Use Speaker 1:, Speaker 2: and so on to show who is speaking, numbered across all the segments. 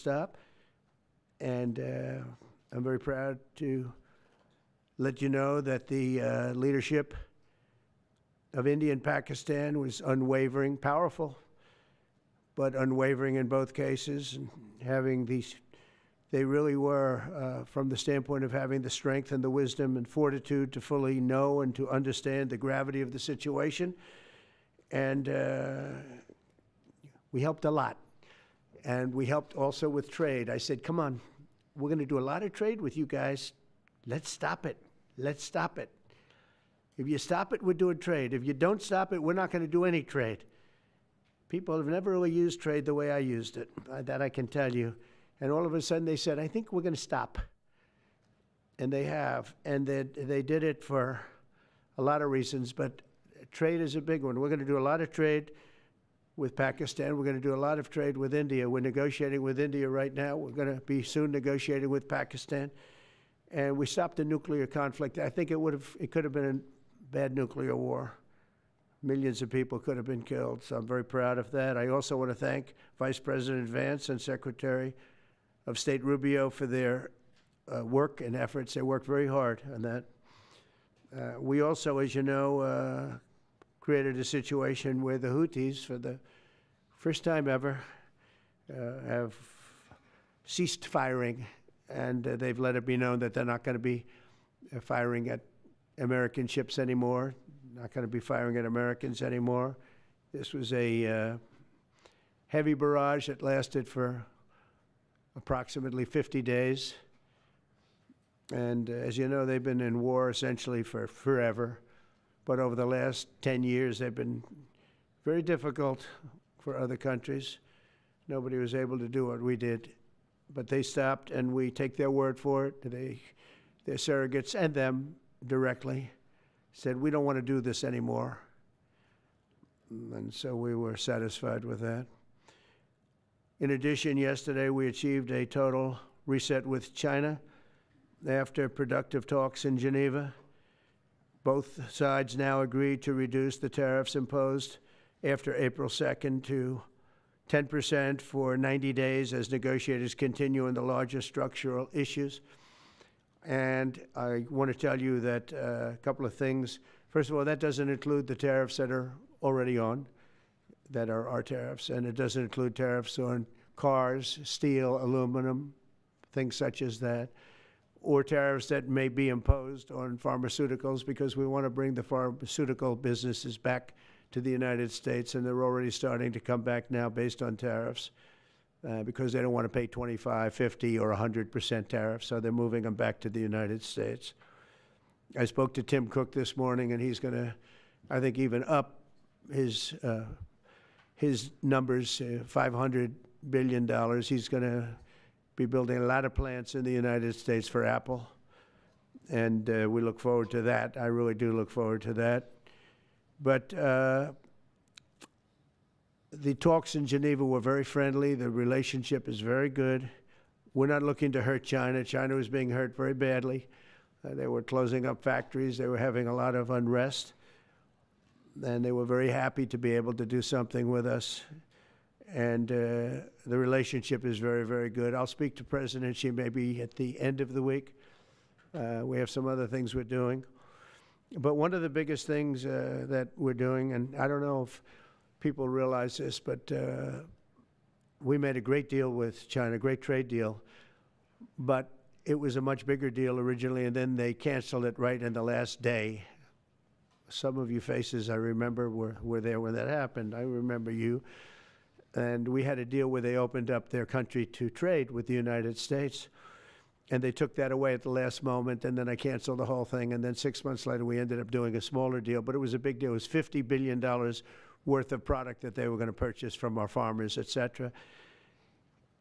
Speaker 1: stop. And I'm very proud to let you know that the leadership of India and Pakistan was unwavering, powerful, but unwavering in both cases, and having these, they really were, from the standpoint of having the strength and the wisdom and fortitude to fully know and to understand the gravity of the situation. And we helped a lot. And we helped also with trade. I said, come on, we're going to do a lot of trade with you guys. Let's stop it. Let's stop it. If you stop it, we're doing trade. If you don't stop it, we're not going to do any trade. People have never really used trade the way I used it. That I can tell you. And all of a sudden they said, I think we're going to stop. And they have. And they did it for a lot of reasons, but trade is a big one. We're going to do a lot of trade with Pakistan. We're going to do a lot of trade with India. We're negotiating with India right now. We're going to be soon negotiating with Pakistan. And we stopped the nuclear conflict. I think it could have been a bad nuclear war. Millions of people could have been killed. So I'm very proud of that. I also want to thank Vice President Vance and Secretary of State Rubio for their work and efforts. They worked very hard on that. We also, as you know, created a situation where the Houthis, for the first time ever, have ceased firing, and they've let it be known that they're not going to be firing at American ships anymore, not going to be firing at Americans anymore. This was a heavy barrage that lasted for approximately 50 days. And as you know, they've been in war essentially for forever. But over the last 10 years, they've been very difficult for other countries. Nobody was able to do what we did. But they stopped, and we take their word for it. Their surrogates and them directly said, we don't want to do this anymore. And so we were satisfied with that. In addition, yesterday we achieved a total reset with China after productive talks in Geneva. Both sides now agreed to reduce the tariffs imposed after April 2nd to 10% for 90 days as negotiators continue on the largest structural issues. And I want to tell you that a couple of things. First of all, that doesn't include the tariffs that are already on, that are our tariffs, and it doesn't include tariffs on cars, steel, aluminum, things such as that, or tariffs that may be imposed on pharmaceuticals, because we want to bring the pharmaceutical businesses back to the United States, and they're already starting to come back now based on tariffs because they don't want to pay 25, 50, or 100% tariffs, so they're moving them back to the United States. I spoke to Tim Cook this morning, and he's going to, I think, even up his numbers, $500 billion. He's going to be building a lot of plants in the United States for Apple, and we look forward to that. I really do look forward to that. But the talks in Geneva were very friendly. The relationship is very good. We're not looking to hurt China. China was being hurt very badly. They were closing up factories. They were having a lot of unrest, and they were very happy to be able to do something with us. And the relationship is very, very good. I'll speak to President Xi maybe at the end of the week. We have some other things we're doing. But one of the biggest things that we're doing, and I don't know if people realize this, but we made a great deal with China, a great trade deal. But it was a much bigger deal originally, and then they canceled it right in the last day. Some of you faces, I remember, were there when that happened. I remember you. And we had a deal where they opened up their country to trade with the United States. And they took that away at the last moment, and then I canceled the whole thing. And then 6 months later, we ended up doing a smaller deal. But it was a big deal. It was $50 billion worth of product that they were going to purchase from our farmers, et cetera.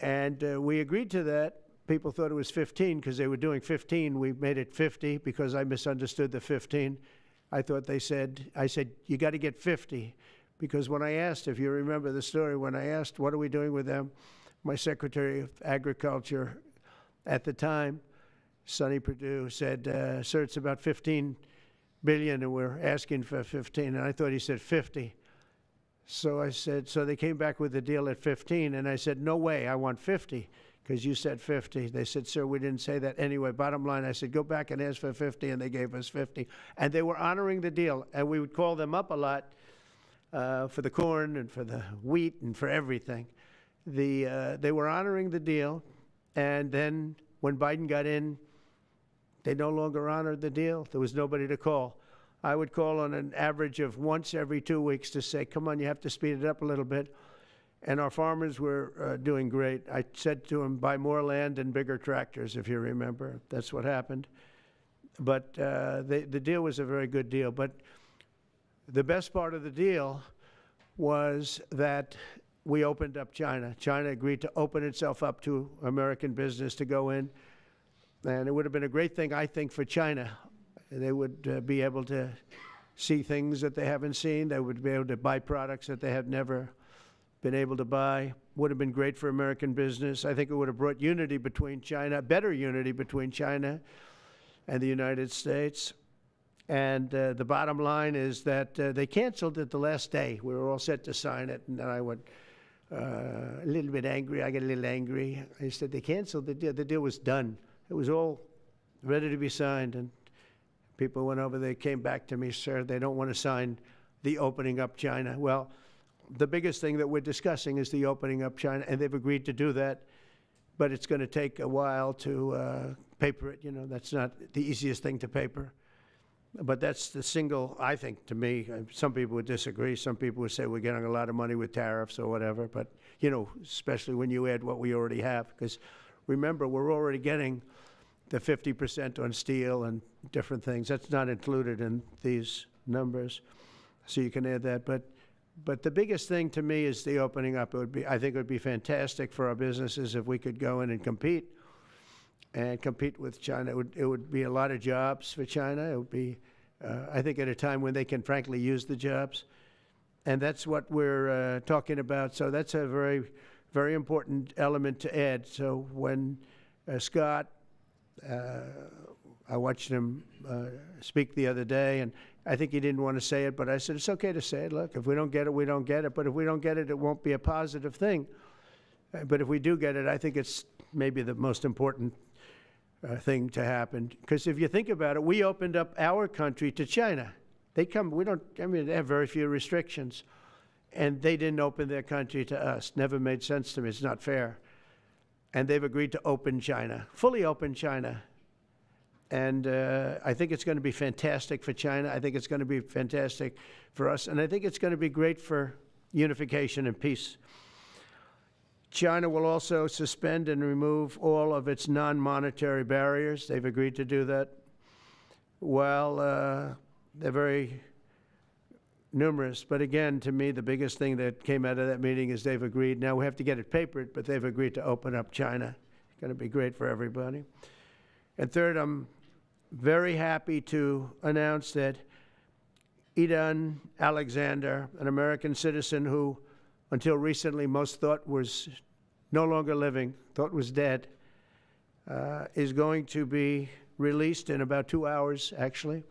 Speaker 1: And we agreed to that. People thought it was 15 because they were doing 15. We made it 50 because I misunderstood the 15. I said, you got to get 50. Because when I asked, if you remember the story, when I asked, what are we doing with them, my Secretary of Agriculture at the time, Sonny Perdue, said, sir, it's about 15 billion, and we're asking for 15. And I thought he said 50. So I said, so they came back with the deal at 15, and I said, no way, I want 50. because you said 50. They said, sir, we didn't say that. Anyway, bottom line, I said, go back and ask for 50, and they gave us 50. And they were honoring the deal, and we would call them up a lot for the corn and for the wheat and for everything. They were honoring the deal, and then when Biden got in, they no longer honored the deal. There was nobody to call. I would call on an average of once every 2 weeks to say, come on, you have to speed it up a little bit. And our farmers were doing great. I said to them, buy more land and bigger tractors, if you remember. That's what happened. But the deal was a very good deal. But the best part of the deal was that we opened up China. China agreed to open itself up to American business to go in. And it would have been a great thing, I think, for China. They would be able to see things that they haven't seen. They would be able to buy products that they had never been able to buy. Would have been great for American business. I think it would have brought unity between China, better unity between China and the United States. And the bottom line is that they canceled it the last day. We were all set to sign it, and then I went a little bit angry. I got a little angry. I said, they canceled the deal. The deal was done. It was all ready to be signed, and people went over. They came back to me, sir, they don't want to sign the opening up China. Well, the biggest thing that we're discussing is the opening up China, and they've agreed to do that, but it's going to take a while to paper it. You know, that's not the easiest thing to paper. But that's the single, I think, to me, some people would disagree. Some people would say we're getting a lot of money with tariffs or whatever, but, you know, especially when you add what we already have, because remember, we're already getting the 50% on steel and different things. That's not included in these numbers, so you can add that. But the biggest thing to me is the opening up. I think it would be fantastic for our businesses if we could go in and compete with China. It would be a lot of jobs for China. It would be, I think, at a time when they can frankly use the jobs. And that's what we're talking about. So that's a very, very important element to add. So when Scott, I watched him speak the other day, and I think he didn't want to say it, but I said, it's okay to say it. Look, if we don't get it, we don't get it. But if we don't get it, it won't be a positive thing. But if we do get it, I think it's maybe the most important thing to happen. Because if you think about it, we opened up our country to China. They have very few restrictions. And they didn't open their country to us. Never made sense to me. It's not fair. And they've agreed to open China, fully open China. And I think it's going to be fantastic for China. I think it's going to be fantastic for us. And I think it's going to be great for unification and peace. China will also suspend and remove all of its non-monetary barriers. They've agreed to do that. Well, they're very numerous. But again, to me, the biggest thing that came out of that meeting is they've agreed. Now we have to get it papered, but they've agreed to open up China. It's going to be great for everybody. And third, I'm very happy to announce that Idan Alexander, an American citizen who until recently most thought was no longer living, thought was dead, is going to be released in about 2 hours, actually.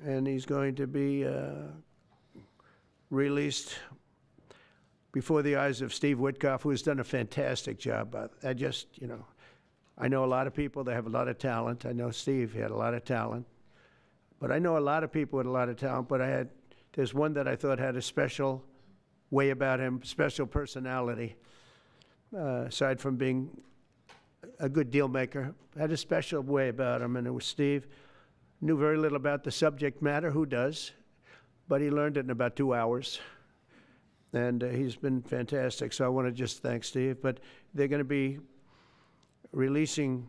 Speaker 1: And he's going to be released before the eyes of Steve Witkoff, who has done a fantastic job. I know a lot of people that have a lot of talent. I know Steve had a lot of talent. But I know a lot of people with a lot of talent, but there's one that I thought had a special way about him, special personality, aside from being a good deal maker, had a special way about him, and it was Steve. Knew very little about the subject matter, who does, but he learned it in about 2 hours, and he's been fantastic, so I want to just thank Steve. But they're going to be releasing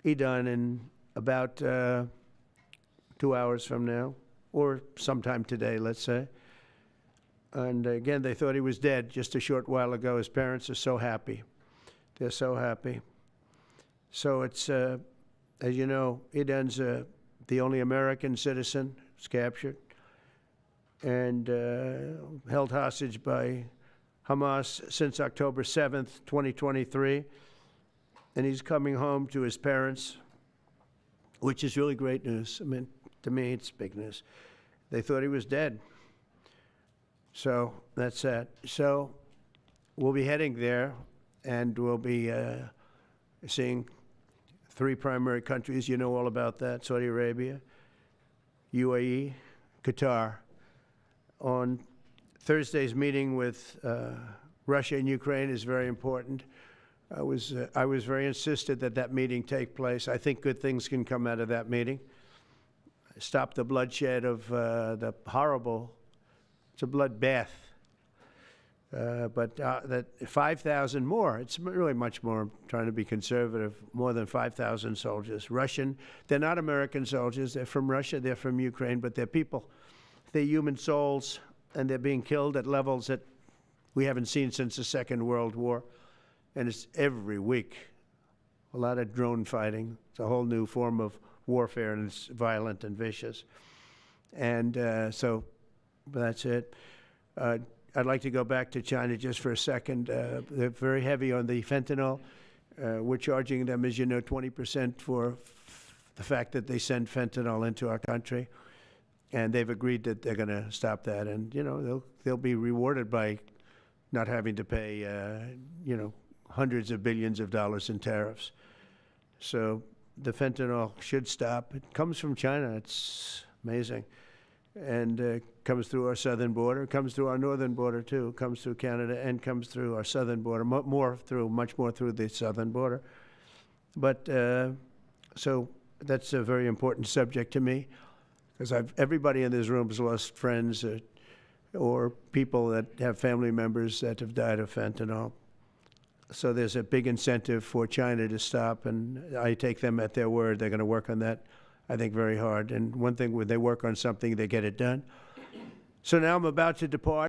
Speaker 1: Idan in about 2 hours from now, or sometime today, let's say. And again, they thought he was dead just a short while ago. His parents are so happy. They're so happy. So it's, as you know, Idan's the only American citizen who's captured and held hostage by Hamas since October 7th, 2023. And he's coming home to his parents, which is really great news. I mean, to me, it's big news. They thought he was dead. So that's that. So we'll be heading there, and we'll be seeing 3 primary countries. You know all about that: Saudi Arabia, UAE, Qatar. On Thursday's meeting with Russia and Ukraine is very important. I was very insistent that that meeting take place. I think good things can come out of that meeting. Stop the bloodshed of the horrible, it's a bloodbath. But that 5,000 more, it's really much more, I'm trying to be conservative, more than 5,000 soldiers. Russian, they're not American soldiers, they're from Russia, they're from Ukraine, but they're people. They're human souls, and they're being killed at levels that we haven't seen since the Second World War. And it's every week. A lot of drone fighting. It's a whole new form of warfare, and it's violent and vicious. And so that's it. I'd like to go back to China just for a second. They're very heavy on the fentanyl. We're charging them, as you know, 20% for the fact that they send fentanyl into our country. And they've agreed that they're going to stop that. And, you know, they'll be rewarded by not having to pay, you know, hundreds of billions of dollars in tariffs. So the fentanyl should stop. It comes from China. It's amazing. And comes through our southern border, comes through our northern border too, comes through Canada, and comes through our southern border, much more through the southern border. But so that's a very important subject to me, because everybody in this room has lost friends or people that have family members that have died of fentanyl. So there's a big incentive for China to stop, and I take them at their word. They're going to work on that, I think, very hard. And one thing, when they work on something, they get it done. So now I'm about to depart.